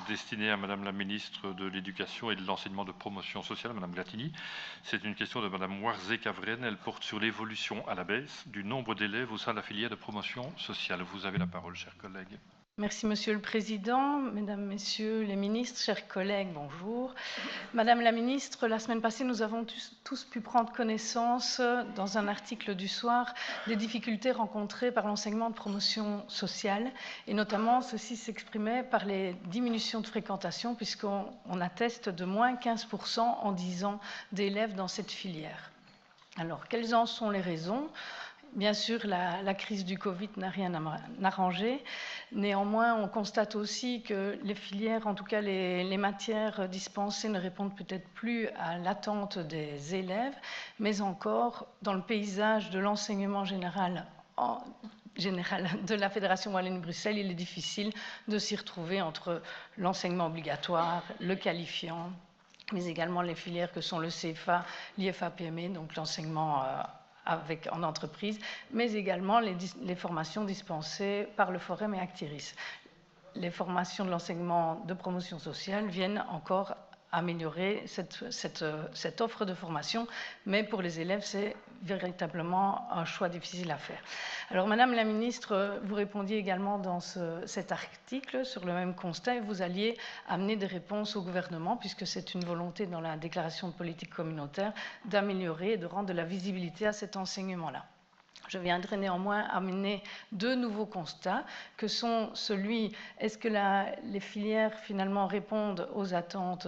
Destinée à Madame la ministre de l'Éducation et de l'Enseignement de promotion sociale, Madame Glatini. C'est une question de Madame Warzé-Cavren. Elle porte sur l'évolution à la baisse du nombre d'élèves au sein de la filière de promotion sociale. Vous avez la parole, chers collègues. Merci Monsieur le Président, Mesdames, Messieurs les ministres, chers collègues, bonjour. Madame la ministre, la semaine passée, nous avons tous pu prendre connaissance, dans un article du soir, des difficultés rencontrées par l'enseignement de promotion sociale, et notamment ceci s'exprimait par les diminutions de fréquentation, puisqu'on atteste de moins 15% en 10 ans d'élèves dans cette filière. Alors, quelles en sont les raisons ? Bien sûr, la crise du Covid n'a rien arrangé. Néanmoins, on constate aussi que les filières, en tout cas les matières dispensées, ne répondent peut-être plus à l'attente des élèves, mais encore dans le paysage de l'enseignement général de la Fédération Wallonie-Bruxelles, il est difficile de s'y retrouver entre l'enseignement obligatoire, le qualifiant, mais également les filières que sont le CFA, l'IFA-PME, donc l'enseignement en entreprise, mais également les formations dispensées par le Forum et Actiris. Les formations de l'enseignement de promotion sociale viennent encore améliorer cette offre de formation, mais pour les élèves, c'est véritablement un choix difficile à faire. Alors, Madame la Ministre, vous répondiez également dans cet article sur le même constat et vous alliez amener des réponses au gouvernement, puisque c'est une volonté dans la déclaration de politique communautaire d'améliorer et de rendre de la visibilité à cet enseignement-là. Je viendrai néanmoins amener deux nouveaux constats, que sont celui, est-ce que les filières finalement répondent aux attentes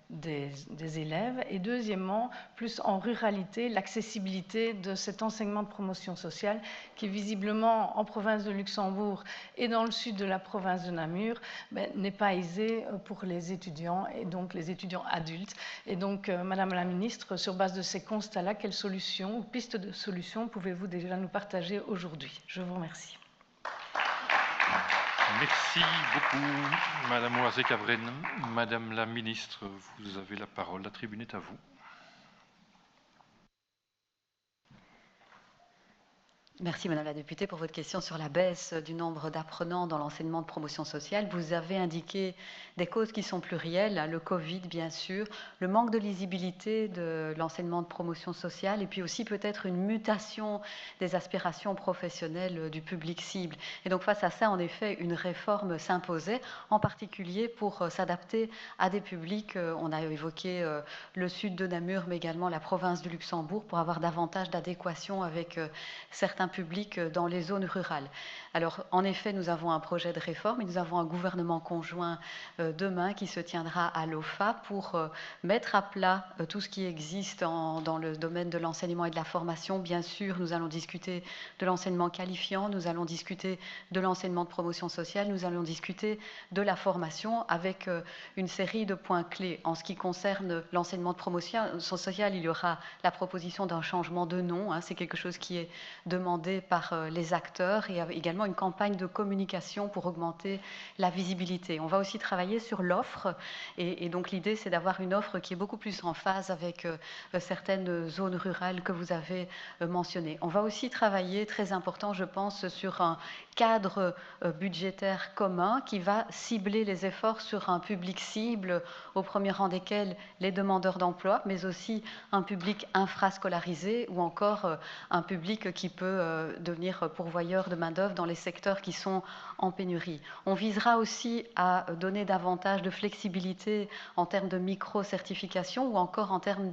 des élèves, et deuxièmement, plus en ruralité, l'accessibilité de cet enseignement de promotion sociale qui visiblement en province de Luxembourg et dans le sud de la province de Namur n'est pas aisé pour les étudiants et donc les étudiants adultes. Et donc, Madame la Ministre, sur base de ces constats-là, quelles solutions ou pistes de solutions pouvez-vous déjà nous partager aujourd'hui? Je vous remercie. Merci beaucoup, Madame Warzé-Cavren. Madame la Ministre, vous avez la parole. La tribune est à vous. Merci Madame la députée pour votre question sur la baisse du nombre d'apprenants dans l'enseignement de promotion sociale. Vous avez indiqué des causes qui sont plurielles, le Covid bien sûr, le manque de lisibilité de l'enseignement de promotion sociale et puis aussi peut-être une mutation des aspirations professionnelles du public cible. Et donc face à ça, en effet, une réforme s'imposait, en particulier pour s'adapter à des publics, on a évoqué le sud de Namur, mais également la province du Luxembourg, pour avoir davantage d'adéquation avec certains publics dans les zones rurales. Alors, en effet, nous avons un projet de réforme et nous avons un gouvernement conjoint demain qui se tiendra à l'OFA pour mettre à plat tout ce qui existe dans le domaine de l'enseignement et de la formation. Bien sûr, nous allons discuter de l'enseignement qualifiant, nous allons discuter de l'enseignement de promotion sociale, nous allons discuter de la formation avec une série de points clés. En ce qui concerne l'enseignement de promotion sociale, il y aura la proposition d'un changement de nom. C'est quelque chose qui est demandé par les acteurs et également une campagne de communication pour augmenter la visibilité. On va aussi travailler sur l'offre et donc l'idée c'est d'avoir une offre qui est beaucoup plus en phase avec certaines zones rurales que vous avez mentionnées. On va aussi travailler, très important je pense, sur un cadre budgétaire commun qui va cibler les efforts sur un public cible, au premier rang desquels les demandeurs d'emploi, mais aussi un public infrascolarisé ou encore un public qui peut devenir pourvoyeur de main-d'œuvre dans les secteurs qui sont en pénurie. On visera aussi à donner davantage de flexibilité en termes de micro-certification ou encore en termes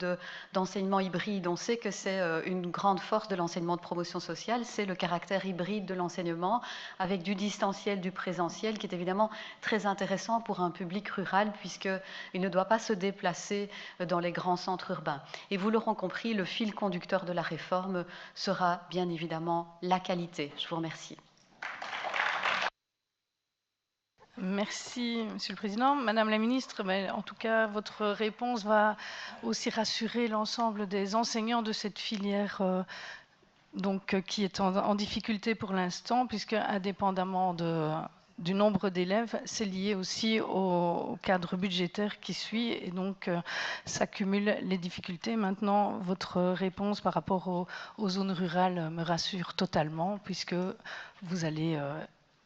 d'enseignement hybride. On sait que c'est une grande force de l'enseignement de promotion sociale, c'est le caractère hybride de l'enseignement avec du distanciel, du présentiel, qui est évidemment très intéressant pour un public rural puisqu'il ne doit pas se déplacer dans les grands centres urbains. Et vous l'aurez compris, le fil conducteur de la réforme sera bien évidemment la qualité. Je vous remercie. Merci, Monsieur le Président. Madame la Ministre, en tout cas, votre réponse va aussi rassurer l'ensemble des enseignants de cette filière qui est en difficulté pour l'instant, puisque indépendamment du nombre d'élèves, c'est lié aussi au cadre budgétaire qui suit, et donc s'accumulent les difficultés. Maintenant, votre réponse par rapport aux zones rurales me rassure totalement, puisque vous allez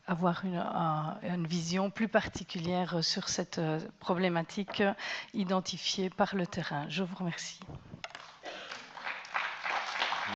avoir une vision plus particulière sur cette problématique identifiée par le terrain. Je vous remercie.